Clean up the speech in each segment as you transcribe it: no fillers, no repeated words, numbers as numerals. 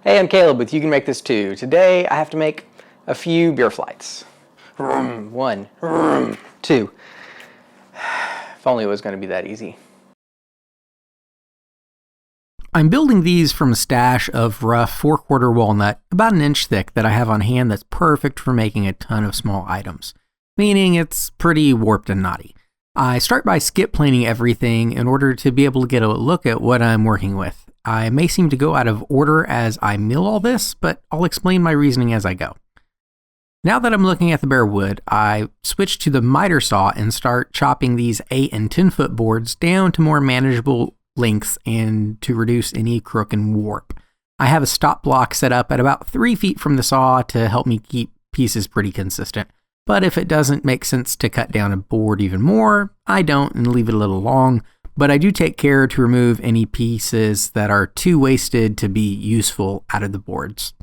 Hey, I'm Caleb with You Can Make This Too. Today I have to make a few beer flights. One, two. If only it was going to be that easy. I'm building these from a stash of rough 4/4 walnut, about an inch thick, that I have on hand that's perfect for making a ton of small items, meaning it's pretty warped and knotty. I start by skip planing everything in order to be able to get a look at what I'm working with. I may seem to go out of order as I mill all this, but I'll explain my reasoning as I go. Now that I'm looking at the bare wood, I switch to the miter saw and start chopping these 8 and 10 foot boards down to more manageable lengths and to reduce any crook and warp. I have a stop block set up at about 3 feet from the saw to help me keep pieces pretty consistent. But if it doesn't make sense to cut down a board even more, I don't and leave it a little long. But I do take care to remove any pieces that are too wasted to be useful out of the boards.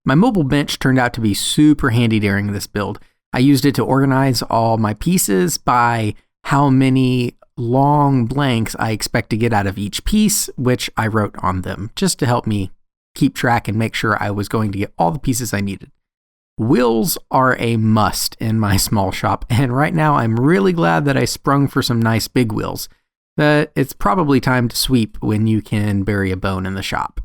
My mobile bench turned out to be super handy during this build. I used it to organize all my pieces by how many long blanks I expect to get out of each piece, which I wrote on them, just to help me keep track and make sure I was going to get all the pieces I needed. Wheels are a must in my small shop, and right now I'm really glad that I sprung for some nice big wheels. That it's probably time to sweep when you can bury a bone in the shop.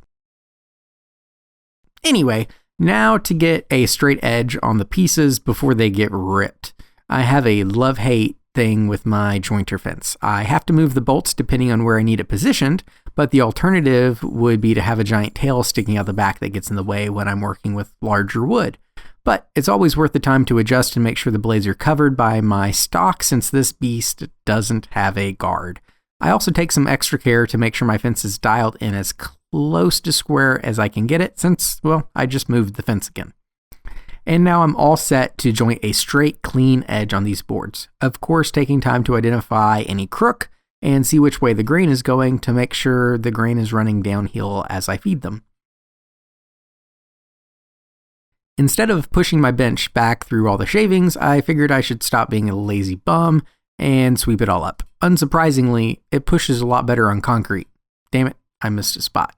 Anyway, now to get a straight edge on the pieces before they get ripped. I have a love-hate thing with my jointer fence. I have to move the bolts depending on where I need it positioned, but the alternative would be to have a giant tail sticking out the back that gets in the way when I'm working with larger wood. But it's always worth the time to adjust and make sure the blades are covered by my stock since this beast doesn't have a guard. I also take some extra care to make sure my fence is dialed in as close to square as I can get it since, well, I just moved the fence again. And now I'm all set to joint a straight, clean edge on these boards. Of course, taking time to identify any crook and see which way the grain is going to make sure the grain is running downhill as I feed them. Instead of pushing my bench back through all the shavings, I figured I should stop being a lazy bum and sweep it all up. Unsurprisingly, it pushes a lot better on concrete. Damn it, I missed a spot.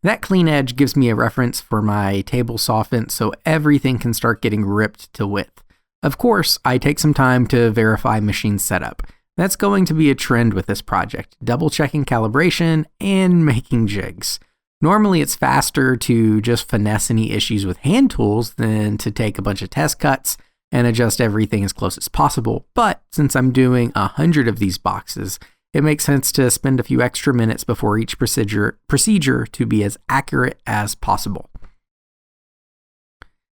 That clean edge gives me a reference for my table saw fence so everything can start getting ripped to width. Of course, I take some time to verify machine setup. That's going to be a trend with this project, double checking calibration and making jigs. Normally it's faster to just finesse any issues with hand tools than to take a bunch of test cuts and adjust everything as close as possible, but since I'm doing 100 of these boxes, it makes sense to spend a few extra minutes before each procedure to be as accurate as possible.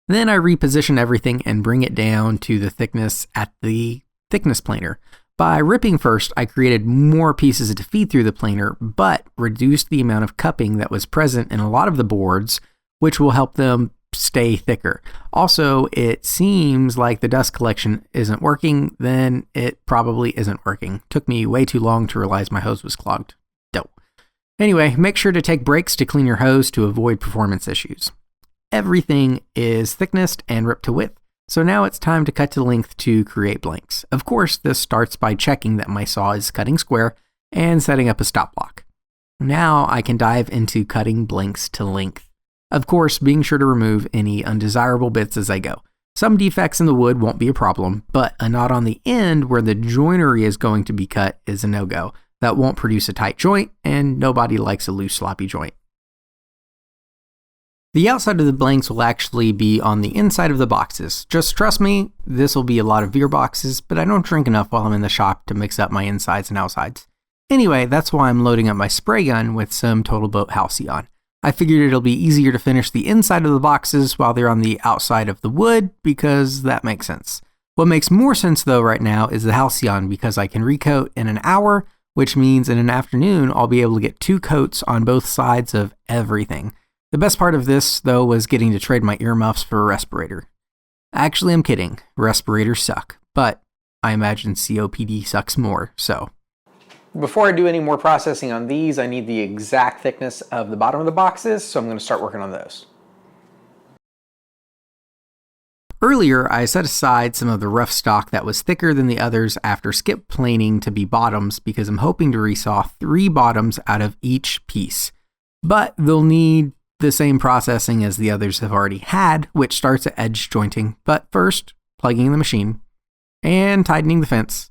Then I reposition everything and bring it down to the thickness at the thickness planer. By ripping first, I created more pieces to feed through the planer, but reduced the amount of cupping that was present in a lot of the boards, which will help them stay thicker. Also, it seems like the dust collection isn't working, then it probably isn't working. Took me way too long to realize my hose was clogged. Dope. Anyway, make sure to take breaks to clean your hose to avoid performance issues. Everything is thicknessed and ripped to width, so now it's time to cut to length to create blanks. Of course, this starts by checking that my saw is cutting square and setting up a stop block. Now I can dive into cutting blanks to length. Of course, being sure to remove any undesirable bits as I go. Some defects in the wood won't be a problem, but a knot on the end where the joinery is going to be cut is a no-go. That won't produce a tight joint, and nobody likes a loose, sloppy joint. The outside of the blanks will actually be on the inside of the boxes. Just trust me, this will be a lot of beer boxes, but I don't drink enough while I'm in the shop to mix up my insides and outsides. Anyway, that's why I'm loading up my spray gun with some Total Boat Halcyon. I figured it'll be easier to finish the inside of the boxes while they're on the outside of the wood because that makes sense. What makes more sense though right now is the Halcyon because I can recoat in an hour, which means in an afternoon I'll be able to get 2 coats on both sides of everything. The best part of this though was getting to trade my earmuffs for a respirator. Actually, I'm kidding. Respirators suck, but I imagine COPD sucks more, so. Before I do any more processing on these, I need the exact thickness of the bottom of the boxes, so I'm going to start working on those. Earlier, I set aside some of the rough stock that was thicker than the others after skip planing to be bottoms because I'm hoping to resaw 3 bottoms out of each piece. But they'll need the same processing as the others have already had, which starts at edge jointing. But first, plugging in the machine, and tightening the fence,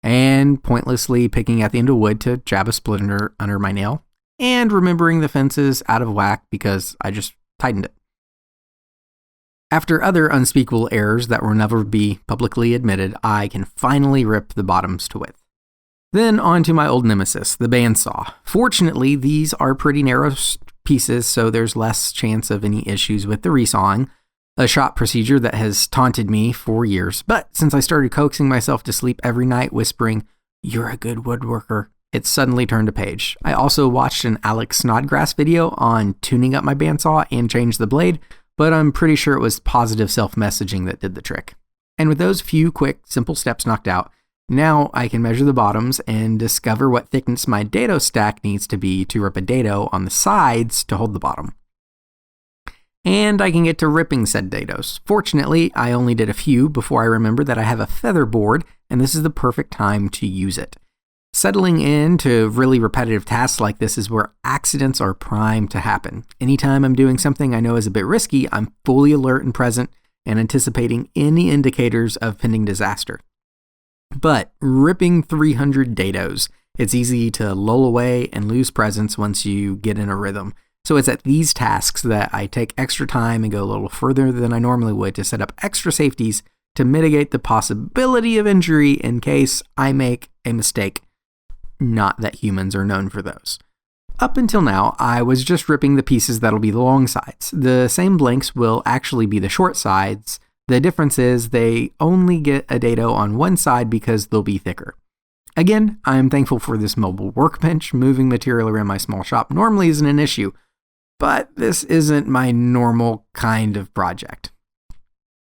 and pointlessly picking at the end of wood to jab a splinter under my nail, and remembering the fence is out of whack because I just tightened it. After other unspeakable errors that will never be publicly admitted, I can finally rip the bottoms to width. Then on to my old nemesis, the bandsaw. Fortunately, these are pretty narrow pieces, so there's less chance of any issues with the resawing, a shop procedure that has taunted me for years. But since I started coaxing myself to sleep every night whispering, "You're a good woodworker," it suddenly turned a page. I also watched an Alex Snodgrass video on tuning up my bandsaw and changed the blade, but I'm pretty sure it was positive self-messaging that did the trick. And with those few quick, simple steps knocked out, now I can measure the bottoms and discover what thickness my dado stack needs to be to rip a dado on the sides to hold the bottom. And I can get to ripping said dados. Fortunately, I only did a few before I remembered that I have a feather board, and this is the perfect time to use it. Settling into really repetitive tasks like this is where accidents are primed to happen. Anytime I'm doing something I know is a bit risky, I'm fully alert and present and anticipating any indicators of pending disaster. But ripping 300 dados, it's easy to lull away and lose presence once you get in a rhythm. So it's at these tasks that I take extra time and go a little further than I normally would to set up extra safeties to mitigate the possibility of injury in case I make a mistake. Not that humans are known for those. Up until now, I was just ripping the pieces that'll be the long sides. The same blanks will actually be the short sides. The difference is they only get a dado on one side because they'll be thicker. Again, I'm thankful for this mobile workbench. Moving material around my small shop normally isn't an issue, but this isn't my normal kind of project.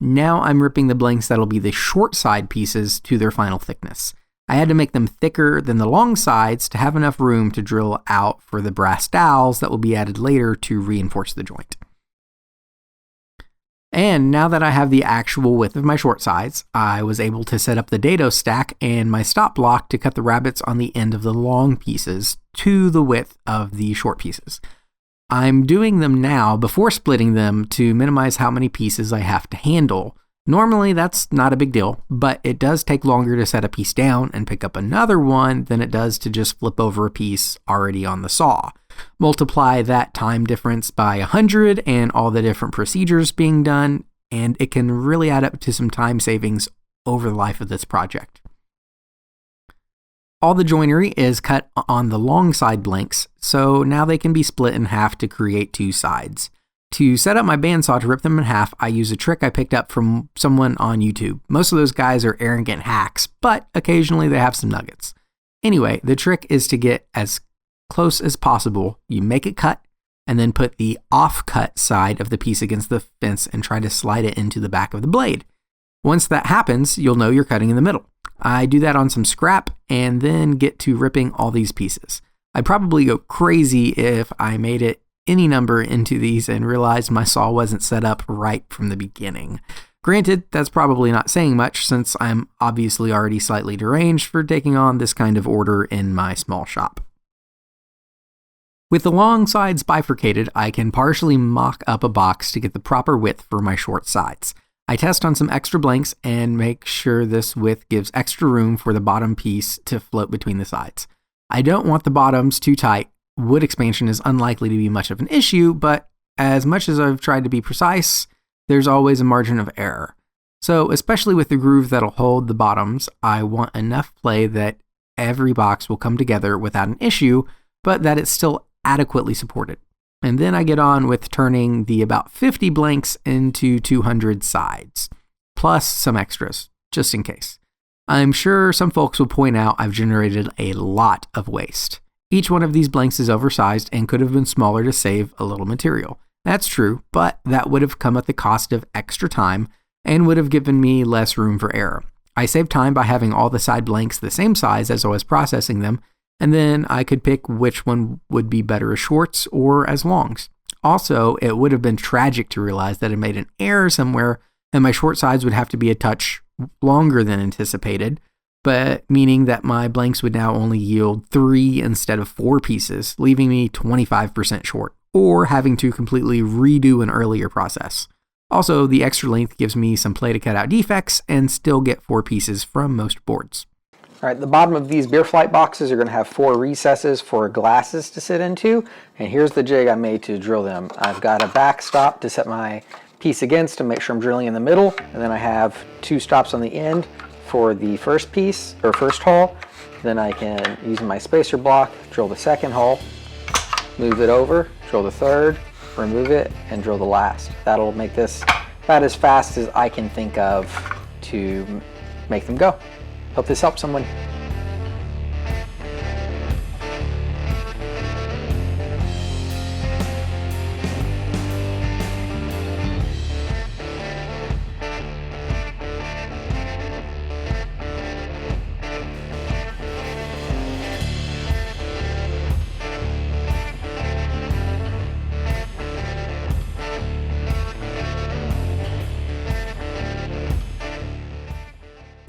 Now I'm ripping the blanks that'll be the short side pieces to their final thickness. I had to make them thicker than the long sides to have enough room to drill out for the brass dowels that will be added later to reinforce the joint. And now that I have the actual width of my short sides, I was able to set up the dado stack and my stop block to cut the rabbets on the end of the long pieces to the width of the short pieces. I'm doing them now before splitting them to minimize how many pieces I have to handle. Normally that's not a big deal, but it does take longer to set a piece down and pick up another one than it does to just flip over a piece already on the saw. Multiply that time difference by 100 and all the different procedures being done, and it can really add up to some time savings over the life of this project. All the joinery is cut on the long side blanks, so now they can be split in half to create two sides. To set up my bandsaw to rip them in half, I use a trick I picked up from someone on YouTube. Most of those guys are arrogant hacks, but occasionally they have some nuggets. Anyway, the trick is to get as close as possible. You make it cut, and then put the off-cut side of the piece against the fence and try to slide it into the back of the blade. Once that happens, you'll know you're cutting in the middle. I do that on some scrap and then get to ripping all these pieces. I'd probably go crazy if I made it any number into these and realized my saw wasn't set up right from the beginning. Granted, that's probably not saying much since I'm obviously already slightly deranged for taking on this kind of order in my small shop. With the long sides bifurcated, I can partially mock up a box to get the proper width for my short sides. I test on some extra blanks and make sure this width gives extra room for the bottom piece to float between the sides. I don't want the bottoms too tight. Wood expansion is unlikely to be much of an issue, but as much as I've tried to be precise, there's always a margin of error. So, especially with the groove that'll hold the bottoms, I want enough play that every box will come together without an issue, but that it's still adequately supported. And then I get on with turning the about 50 blanks into 200 sides, plus some extras, just in case. I'm sure some folks will point out I've generated a lot of waste. Each one of these blanks is oversized and could have been smaller to save a little material. That's true, but that would have come at the cost of extra time and would have given me less room for error. I saved time by having all the side blanks the same size as I was processing them, and then I could pick which one would be better as shorts or as longs. Also, it would have been tragic to realize that I made an error somewhere and my short sides would have to be a touch longer than anticipated, but meaning that my blanks would now only yield 3 instead of 4 pieces, leaving me 25% short, or having to completely redo an earlier process. Also, the extra length gives me some play to cut out defects and still get 4 pieces from most boards. All right, the bottom of these beer flight boxes are going to have 4 recesses for glasses to sit into, and here's the jig I made to drill them. I've got a backstop to set my piece against to make sure I'm drilling in the middle, and then I have 2 stops on the end for the first piece, or first hole. Then I can, using my spacer block, drill the second hole, move it over, drill the third, remove it, and drill the last. That'll make this about as fast as I can think of to make them go. Hope this helps someone.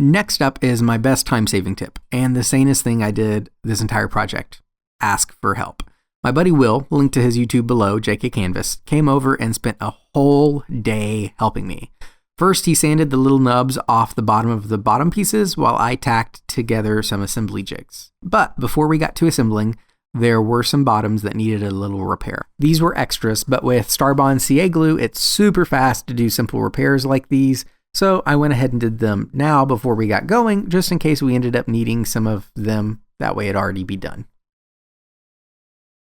Next up is my best time-saving tip, and the sanest thing I did this entire project. Ask for help. My buddy Will, linked to his YouTube below, JK Canvas, came over and spent a whole day helping me. First, he sanded the little nubs off the bottom of the bottom pieces while I tacked together some assembly jigs. But before we got to assembling, there were some bottoms that needed a little repair. These were extras, but with Starbond CA glue, it's super fast to do simple repairs like these. So I went ahead and did them now before we got going, just in case we ended up needing some of them. That way it'd already be done.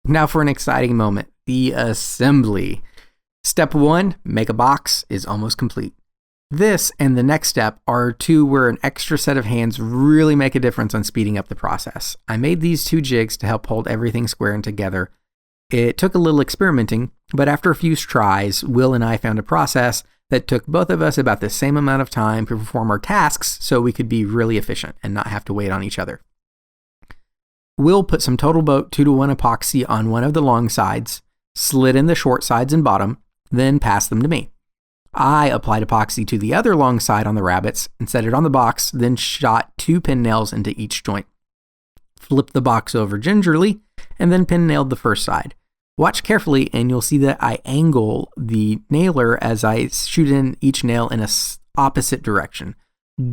Now for an exciting moment, the assembly. Step 1, make a box, is almost complete. This and the next step are 2 where an extra set of hands really make a difference on speeding up the process. I made these 2 jigs to help hold everything square and together. It took a little experimenting, but after a few tries, Will and I found a process that took both of us about the same amount of time to perform our tasks so we could be really efficient and not have to wait on each other. Will put some Total Boat 2-to-1 epoxy on one of the long sides, slid in the short sides and bottom, then passed them to me. I applied epoxy to the other long side on the rabbets and set it on the box, then shot 2 pin nails into each joint. Flipped the box over gingerly, and then pin nailed the first side. Watch carefully and you'll see that I angle the nailer as I shoot in each nail in an opposite direction.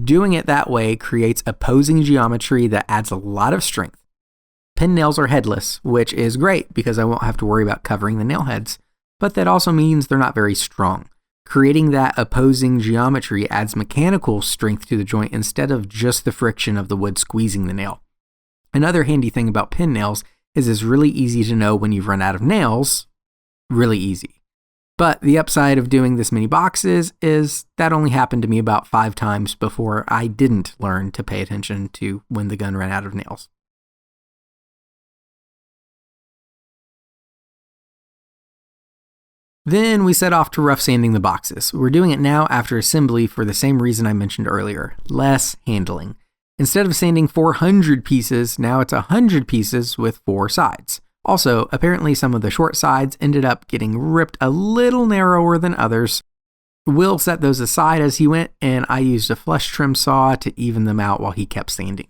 Doing it that way creates opposing geometry that adds a lot of strength. Pin nails are headless, which is great because I won't have to worry about covering the nail heads, but that also means they're not very strong. Creating that opposing geometry adds mechanical strength to the joint instead of just the friction of the wood squeezing the nail. Another handy thing about pin nails is it's really easy to know when you've run out of nails. Really easy. But the upside of doing this many boxes is that only happened to me about 5 times before I didn't learn to pay attention to when the gun ran out of nails. Then we set off to rough sanding the boxes. We're doing it now after assembly for the same reason I mentioned earlier, less handling. Instead of sanding 400 pieces, now it's 100 pieces with 4 sides. Also, apparently some of the short sides ended up getting ripped a little narrower than others. Will set those aside as he went, and I used a flush trim saw to even them out while he kept sanding.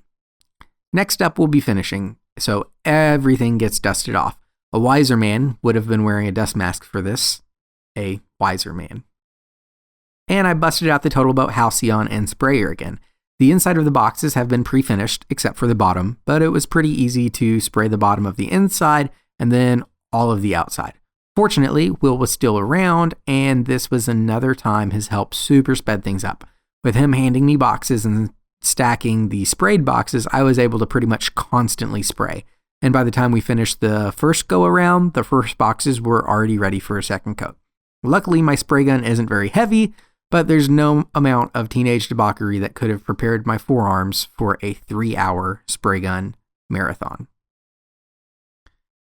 Next up will be finishing, so everything gets dusted off. A wiser man would have been wearing a dust mask for this. A wiser man. And I busted out the Total Boat Halcyon and sprayer again. The inside of the boxes have been pre-finished, except for the bottom, but it was pretty easy to spray the bottom of the inside and then all of the outside. Fortunately, Will was still around, and this was another time his help super sped things up. With him handing me boxes and stacking the sprayed boxes, I was able to pretty much constantly spray. And by the time we finished the first go around, the first boxes were already ready for a second coat. Luckily, my spray gun isn't very heavy, but there's no amount of teenage debauchery that could have prepared my forearms for a 3-hour spray gun marathon.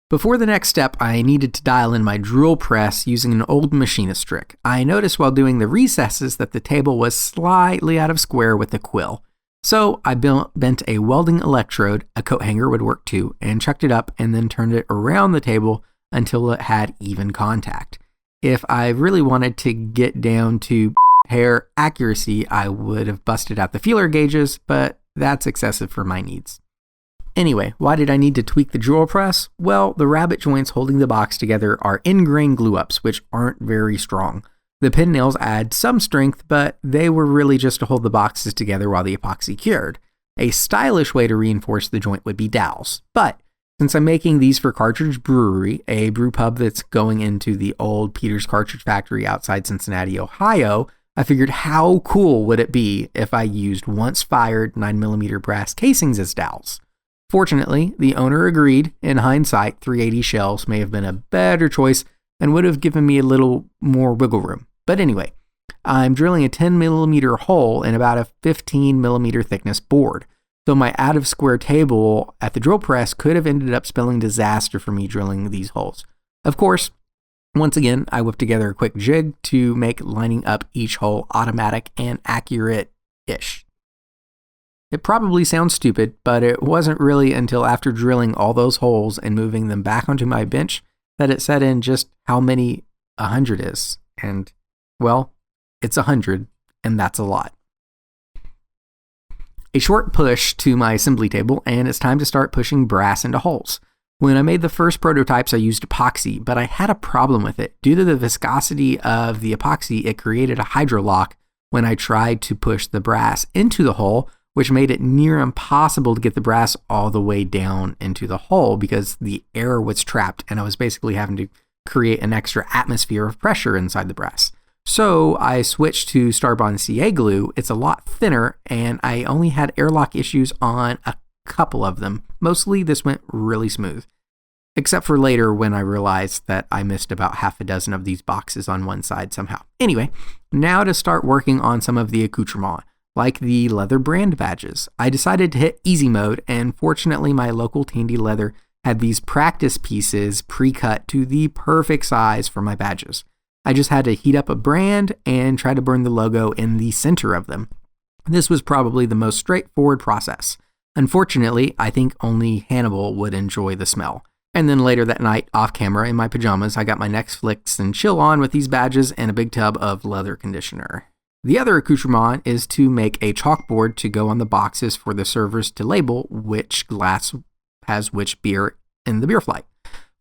Before the next step, I needed to dial in my drill press using an old machinist trick. I noticed while doing the recesses that the table was slightly out of square with the quill. So I bent a welding electrode, a coat hanger would work too, and chucked it up and then turned it around the table until it had even contact. If I really wanted to get down to hair accuracy, I would have busted out the feeler gauges, but that's excessive for my needs. Anyway, why did I need to tweak the drill press? Well, the rabbet joints holding the box together are ingrained glue-ups, which aren't very strong. The pin nails add some strength, but they were really just to hold the boxes together while the epoxy cured. A stylish way to reinforce the joint would be dowels, but since I'm making these for Cartridge Brewery, a brew pub that's going into the old Peter's Cartridge Factory outside Cincinnati, Ohio, I figured how cool would it be if I used once-fired 9mm brass casings as dowels. Fortunately, the owner agreed. In hindsight, 380 shells may have been a better choice and would have given me a little more wiggle room. But anyway, I'm drilling a 10mm hole in about a 15mm thickness board. So my out-of-square table at the drill press could have ended up spelling disaster for me drilling these holes. Of course, once again, I whipped together a quick jig to make lining up each hole automatic and accurate-ish. It probably sounds stupid, but it wasn't really until after drilling all those holes and moving them back onto my bench that it set in just how many 100 is. And, well, it's 100, and that's a lot. A short push to my assembly table, and it's time to start pushing brass into holes. When I made the first prototypes, I used epoxy, but I had a problem with it. Due to the viscosity of the epoxy, it created a hydrolock when I tried to push the brass into the hole, which made it near impossible to get the brass all the way down into the hole because the air was trapped and I was basically having to create an extra atmosphere of pressure inside the brass. So I switched to Starbond CA glue. It's a lot thinner and I only had airlock issues on a couple of them. Mostly this went really smooth, except for later when I realized that I missed about half a dozen of these boxes on one side somehow. Anyway, now to start working on some of the accoutrement, like the leather brand badges. I decided to hit easy mode, and fortunately my local Tandy Leather had these practice pieces pre-cut to the perfect size for my badges. I just had to heat up a brand and try to burn the logo in the center of them. This was probably the most straightforward process. Unfortunately, I think only Hannibal would enjoy the smell. And then later that night, off camera in my pajamas, I got my Netflix and chill on with these badges and a big tub of leather conditioner. The other accoutrement is to make a chalkboard to go on the boxes for the servers to label which glass has which beer in the beer flight.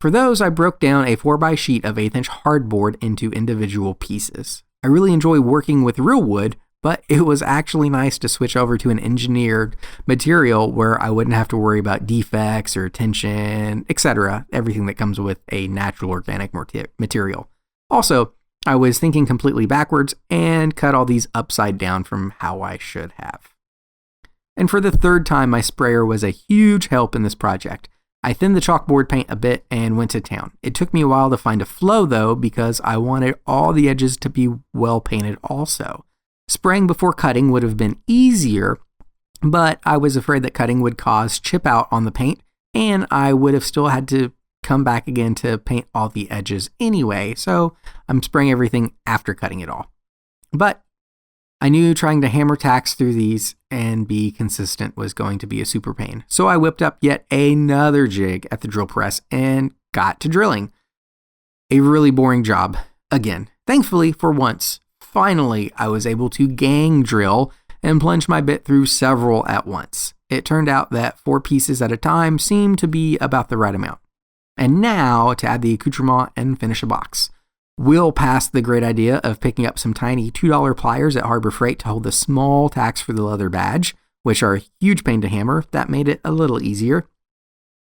For those, I broke down a 4x sheet of 1/8" hardboard into individual pieces. I really enjoy working with real wood, but it was actually nice to switch over to an engineered material where I wouldn't have to worry about defects or tension, etc., everything that comes with a natural organic material. Also, I was thinking completely backwards and cut all these upside down from how I should have. And for the third time, my sprayer was a huge help in this project. I thinned the chalkboard paint a bit and went to town. It took me a while to find a flow though, because I wanted all the edges to be well painted also. Spraying before cutting would have been easier, but I was afraid that cutting would cause chip out on the paint, and I would have still had to come back again to paint all the edges anyway, so I'm spraying everything after cutting it all. But I knew trying to hammer tacks through these and be consistent was going to be a super pain, so I whipped up yet another jig at the drill press and got to drilling. A really boring job, again. Thankfully, for once, finally I was able to gang drill and plunge my bit through several at once. It turned out that 4 pieces at a time seemed to be about the right amount. And now to add the accoutrement and finish a box. We'll pass the great idea of picking up some tiny $2 pliers at Harbor Freight to hold the small tacks for the leather badge, which are a huge pain to hammer. That made it a little easier.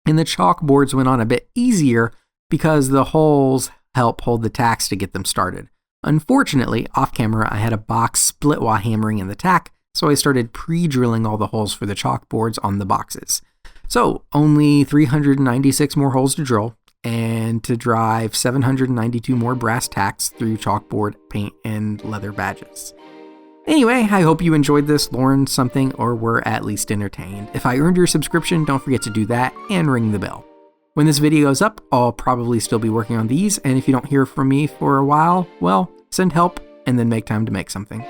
And the chalkboards went on a bit easier because the holes help hold the tacks to get them started. Unfortunately, off camera, I had a box split while hammering in the tack, so I started pre-drilling all the holes for the chalkboards on the boxes. So only 396 more holes to drill and to drive 792 more brass tacks through chalkboard, paint, and leather badges. Anyway, I hope you enjoyed this, learned something, or were at least entertained. If I earned your subscription, don't forget to do that and ring the bell. When this video goes up, I'll probably still be working on these, and if you don't hear from me for a while, well, send help and then make time to make something.